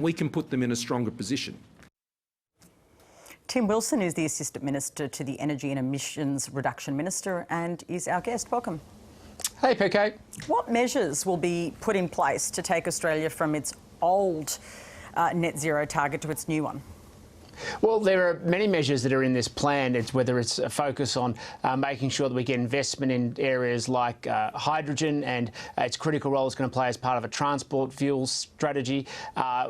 we can put them in a stronger position. Tim Wilson is the Assistant Minister to the Energy and Emissions Reduction Minister and is our guest. Welcome. Hey, PK. What measures will be put in place to take Australia from its old net zero target to its new one? Well, there are many measures that are in this plan. Whether it's a focus on making sure that we get investment in areas like hydrogen and its critical role is going to play as part of a transport fuels strategy,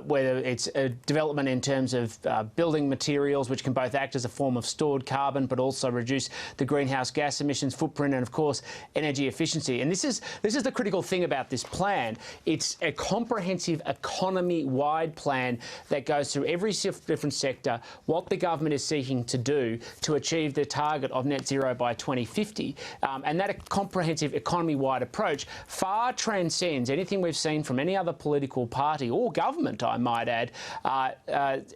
whether it's a development in terms of building materials which can both act as a form of stored carbon but also reduce the greenhouse gas emissions footprint, and of course energy efficiency. And this is the critical thing about this plan. It's a comprehensive economy-wide plan that goes through every different sector, what the government is seeking to do to achieve the target of net zero by 2050. And that comprehensive economy-wide approach far transcends anything we've seen from any other political party or government, I might add,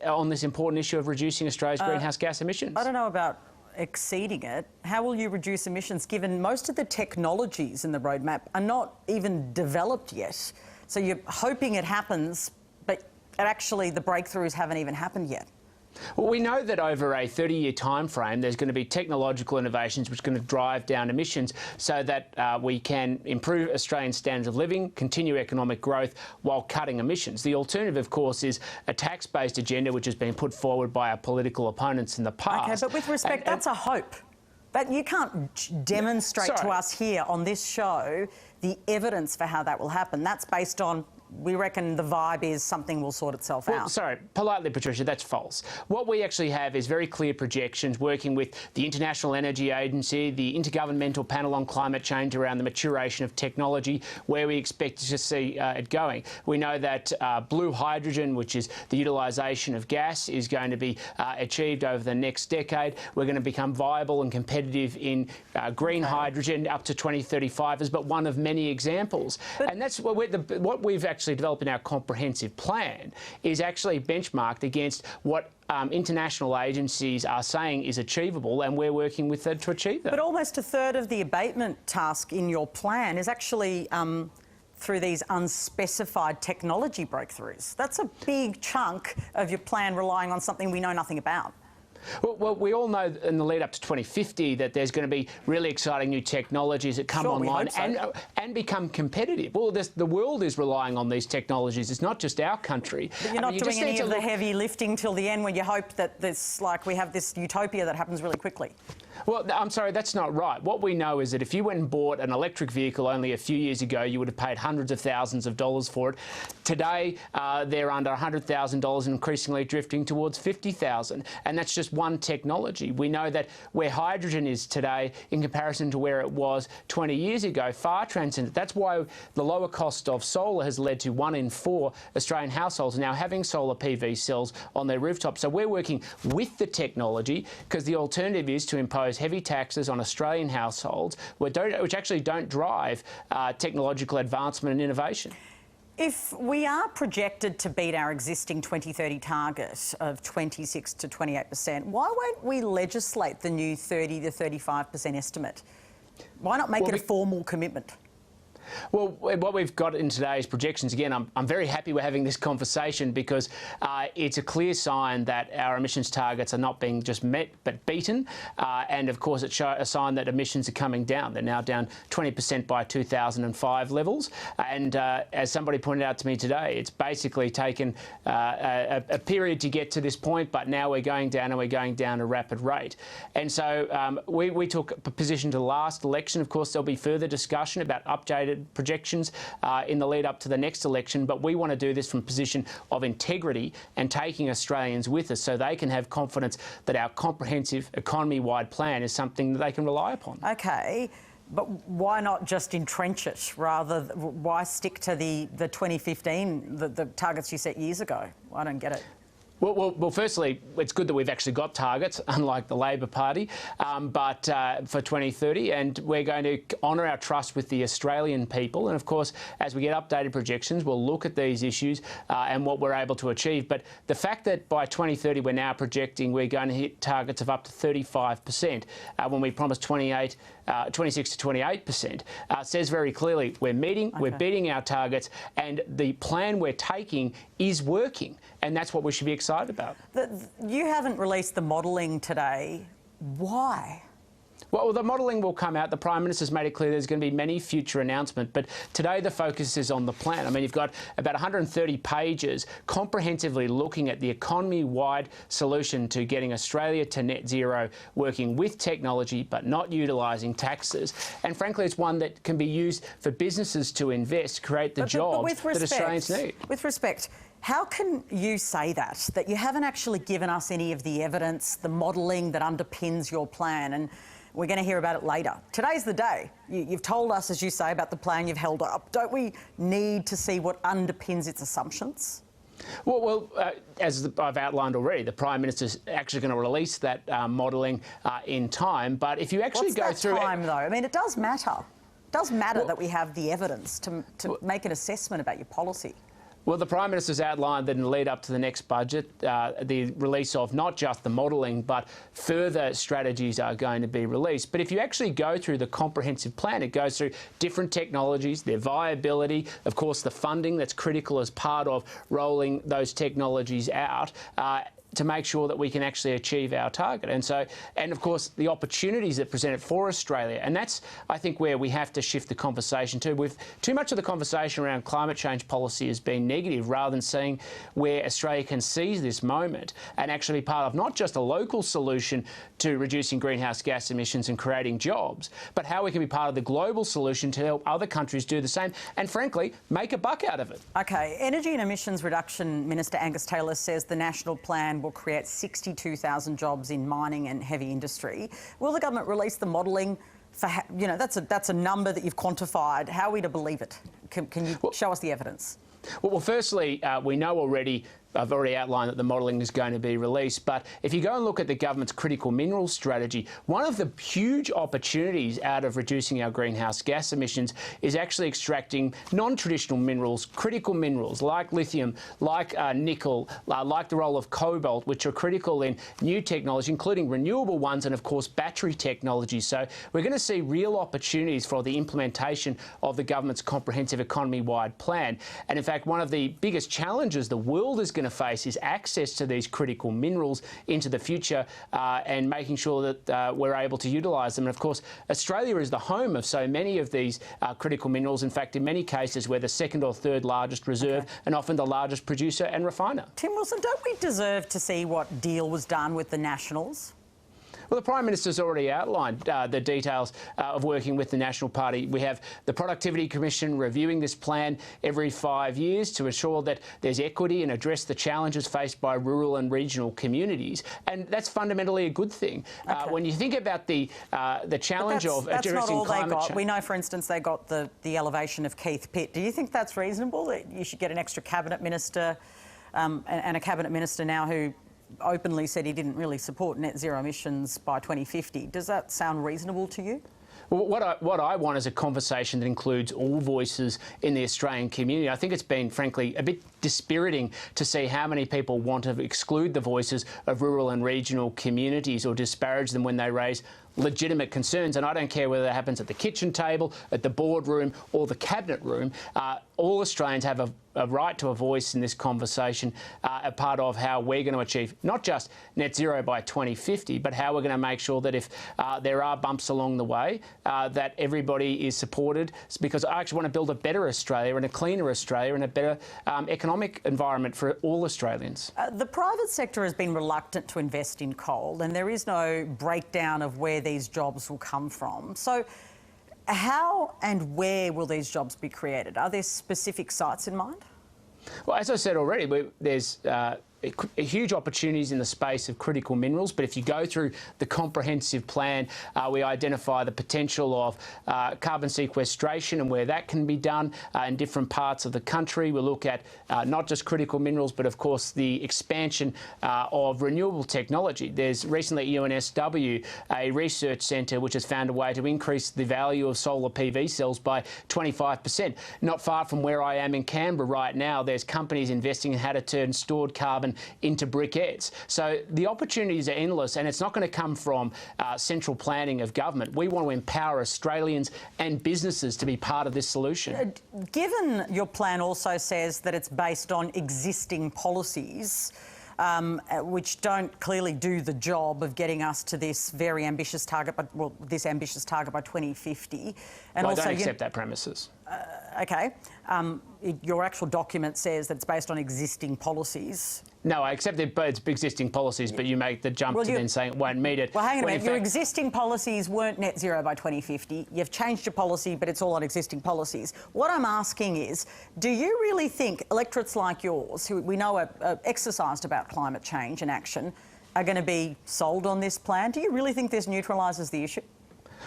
on this important issue of reducing Australia's greenhouse gas emissions. I don't know about exceeding it. How will you reduce emissions given most of the technologies in the roadmap are not even developed yet? So you're hoping it happens, but actually the breakthroughs haven't even happened yet. Well, we know that over a 30-year time frame, there's going to be technological innovations which are going to drive down emissions so that we can improve Australian standards of living, continue economic growth while cutting emissions. The alternative, of course, is a tax-based agenda which has been put forward by our political opponents in the past. OK, but with respect, that's a hope. But you can't demonstrate to us here on this show the evidence for how that will happen. That's based on, we reckon the vibe is something will sort itself out. Sorry, politely, Patricia, that's false. What we actually have is very clear projections working with the International Energy Agency, the Intergovernmental Panel on Climate Change around the maturation of technology, where we expect to see it going. We know that blue hydrogen, which is the utilisation of gas, is going to be achieved over the next decade. We're going to become viable and competitive in hydrogen up to 2035 is but one of many examples. And that's what we've actually developed in our comprehensive plan is actually benchmarked against what international agencies are saying is achievable, and we're working with them to achieve that. But almost a third of the abatement task in your plan is actually through these unspecified technology breakthroughs. That's a big chunk of your plan relying on something we know nothing about. Well, we all know in the lead up to 2050 that there's going to be really exciting new technologies that come online and become competitive. Well, the world is relying on these technologies. It's not just our country. But you're not doing any of the heavy lifting till the end where you hope that we have this utopia that happens really quickly. Well, I'm sorry, that's not right. What we know is that if you went and bought an electric vehicle only a few years ago, you would have paid hundreds of thousands of dollars for it. Today, they're under $100,000 and increasingly drifting towards $50,000. And that's just one technology. We know that where hydrogen is today in comparison to where it was 20 years ago, far transcendent. That's why the lower cost of solar has led to 1 in 4 Australian households now having solar PV cells on their rooftops. So we're working with the technology because the alternative is to impose heavy taxes on Australian households which actually don't drive technological advancement and innovation. If we are projected to beat our existing 2030 target of 26 to 28%, why won't we legislate the new 30 to 35% estimate? Why not make it a formal commitment? Well, what we've got in today's projections, again, I'm very happy we're having this conversation because it's a clear sign that our emissions targets are not being just met but beaten. And, of course, it's a sign that emissions are coming down. They're now down 20% by 2005 levels. And as somebody pointed out to me today, it's basically taken a period to get to this point, but now we're going down and we're going down at a rapid rate. And so we took a position to the last election. Of course, there'll be further discussion about updated projections in the lead up to the next election, but we want to do this from a position of integrity and taking Australians with us so they can have confidence that our comprehensive economy-wide plan is something that they can rely upon. OK, but why not just entrench it? Why stick to the 2015, the targets you set years ago? I don't get it. Well, firstly, it's good that we've actually got targets, unlike the Labor Party, but for 2030, and we're going to honour our trust with the Australian people. And of course, as we get updated projections, we'll look at these issues and what we're able to achieve. But the fact that by 2030 we're now projecting we're going to hit targets of up to 35% when we promised 26 to 28%, says very clearly we're meeting, we're beating our targets, and the plan we're taking is working. And that's what we should be excited about. You haven't released the modelling today. Why? Well, the modelling will come out. The Prime Minister's made it clear there's going to be many future announcements, but today the focus is on the plan. I mean, you've got about 130 pages comprehensively looking at the economy-wide solution to getting Australia to net zero, working with technology but not utilising taxes. And frankly, it's one that can be used for businesses to invest, create the jobs that Australians need. With respect, how can you say that you haven't actually given us any of the evidence, the modelling that underpins your plan? And we're going to hear about it later. Today's the day. You've told us, as you say, about the plan you've held up. Don't we need to see what underpins its assumptions? Well, as I've outlined already, the Prime Minister's actually going to release that modelling in time. But if you actually go through time, though? I mean, it does matter. It does matter that we have the evidence to make an assessment about your policy. Well, the Prime Minister's outlined that in the lead up to the next budget, the release of not just the modelling, but further strategies are going to be released. But if you actually go through the comprehensive plan, it goes through different technologies, their viability, of course, the funding that's critical as part of rolling those technologies out. To make sure that we can actually achieve our target. And of course, the opportunities that present it for Australia. And that's, I think, where we have to shift the conversation to. With too much of the conversation around climate change policy has been negative, rather than seeing where Australia can seize this moment and actually be part of not just a local solution to reducing greenhouse gas emissions and creating jobs, but how we can be part of the global solution to help other countries do the same and, frankly, make a buck out of it. OK. Energy and Emissions Reduction Minister Angus Taylor says the national plan will create 62,000 jobs in mining and heavy industry. Will the government release the modelling for, that's a number that you've quantified. How are we to believe it? Can you show us the evidence? Well, firstly, we know already, I've already outlined that the modelling is going to be released, but if you go and look at the government's critical minerals strategy, one of the huge opportunities out of reducing our greenhouse gas emissions is actually extracting non-traditional minerals, critical minerals like lithium, like nickel, like the role of cobalt, which are critical in new technology, including renewable ones and, of course, battery technology. So we're going to see real opportunities for the implementation of the government's comprehensive economy-wide plan. And in fact, one of the biggest challenges the world is going to face is access to these critical minerals into the future and making sure that we're able to utilise them. And of course, Australia is the home of so many of these critical minerals. In fact, in many cases, we're the second or third largest reserve and often the largest producer and refiner. Tim Wilson, don't we deserve to see what deal was done with the Nationals? Well, the Prime Minister's already outlined the details of working with the National Party. We have the Productivity Commission reviewing this plan every 5 years to ensure that there's equity and address the challenges faced by rural and regional communities. And that's fundamentally a good thing. When you think about the challenge of addressing climate change... That's not all they got. We know, for instance, they got the elevation of Keith Pitt. Do you think that's reasonable, that you should get an extra cabinet minister and a cabinet minister now who openly said he didn't really support net zero emissions by 2050. Does that sound reasonable to you? Well, what I want is a conversation that includes all voices in the Australian community. I think it's been, frankly, a bit dispiriting to see how many people want to exclude the voices of rural and regional communities or disparage them when they raise legitimate concerns. And I don't care whether that happens at the kitchen table, at the boardroom or the cabinet room. All Australians have a right to a voice in this conversation, a part of how we're going to achieve not just net zero by 2050, but how we're going to make sure that if there are bumps along the way, that everybody is supported, because I actually want to build a better Australia and a cleaner Australia and a better economic environment for all Australians. The private sector has been reluctant to invest in coal, and there is no breakdown of where these jobs will come from. So how and where will these jobs be created? Are there specific sites in mind? Well, as I said already, there's huge opportunities in the space of critical minerals, but if you go through the comprehensive plan, we identify the potential of carbon sequestration and where that can be done in different parts of the country. We look at not just critical minerals, but of course the expansion of renewable technology. There's recently at UNSW a research centre which has found a way to increase the value of solar PV cells by 25%. Not far from where I am in Canberra right now, there's companies investing in how to turn stored carbon into briquettes. So the opportunities are endless, and it's not going to come from central planning of government. We want to empower Australians and businesses to be part of this solution. Given your plan also says that it's based on existing policies, which don't clearly do the job of getting us to this very ambitious target, this ambitious target by 2050. And I also, don't accept that premises. Okay. Your actual document says that it's based on existing policies. No, I accept it, but it's existing policies, but you make the jump to then saying it won't meet it. Well, hang on a minute. Your existing policies weren't net zero by 2050. You've changed your policy, but it's all on existing policies. What I'm asking is, do you really think electorates like yours, who we know are exercised about climate change and action, are going to be sold on this plan? Do you really think this neutralises the issue?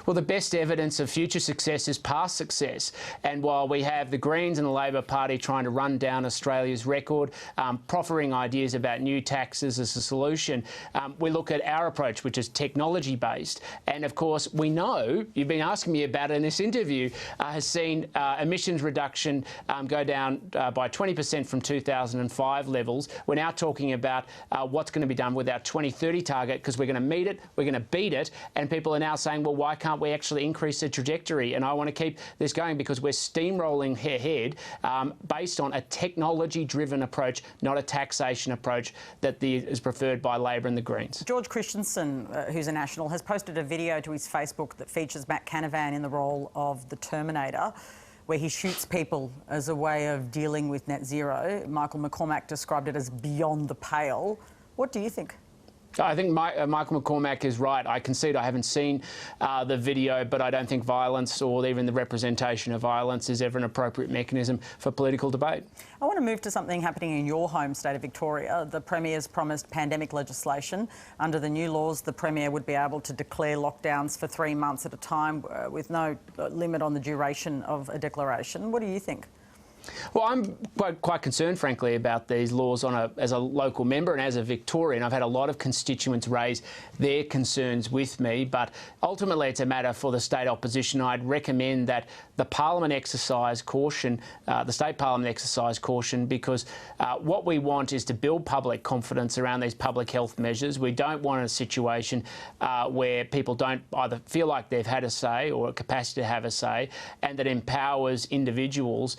Well, the best evidence of future success is past success. And while we have the Greens and the Labor Party trying to run down Australia's record, proffering ideas about new taxes as a solution, we look at our approach, which is technology-based. And of course, we know, you've been asking me about it in this interview, has seen emissions reduction go down by 20% from 2005 levels. We're now talking about what's going to be done with our 2030 target, because we're going to meet it, we're going to beat it, and people are now saying, well, why can't we actually increase the trajectory? And I want to keep this going because we're steamrolling ahead based on a technology-driven approach, not a taxation approach that is preferred by Labor and the Greens. George Christensen, who's a National, has posted a video to his Facebook that features Matt Canavan in the role of the Terminator, where he shoots people as a way of dealing with net zero. Michael McCormack described it as beyond the pale. What do you think? I think Michael McCormack is right. I concede I haven't seen the video, but I don't think violence or even the representation of violence is ever an appropriate mechanism for political debate. I want to move to something happening in your home state of Victoria. The Premier's promised pandemic legislation. Under the new laws, the Premier would be able to declare lockdowns for 3 months at a time with no limit on the duration of a declaration. What do you think? Well, I'm quite concerned, frankly, about these laws as a local member and as a Victorian. I've had a lot of constituents raise their concerns with me, but ultimately it's a matter for the state opposition. I'd recommend that the Parliament exercise caution, the state Parliament exercise caution, because what we want is to build public confidence around these public health measures. We don't want a situation where people don't either feel like they've had a say or a capacity to have a say, and that empowers individuals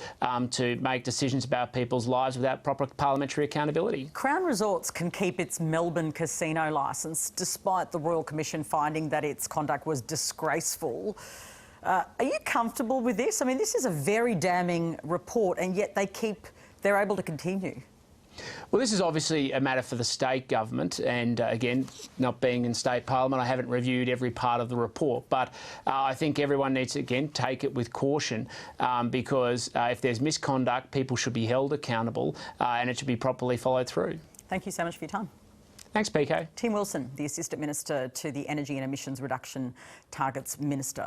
to make decisions about people's lives without proper parliamentary accountability. Crown Resorts can keep its Melbourne casino licence despite the Royal Commission finding that its conduct was disgraceful. Are you comfortable with this? I mean, this is a very damning report, and yet they're able to continue. Well, this is obviously a matter for the state government, and again, not being in state parliament, I haven't reviewed every part of the report, but I think everyone needs to, again, take it with caution because if there's misconduct, people should be held accountable and it should be properly followed through. Thank you so much for your time. Thanks, PK. Tim Wilson, the Assistant Minister to the Energy and Emissions Reduction Targets Minister.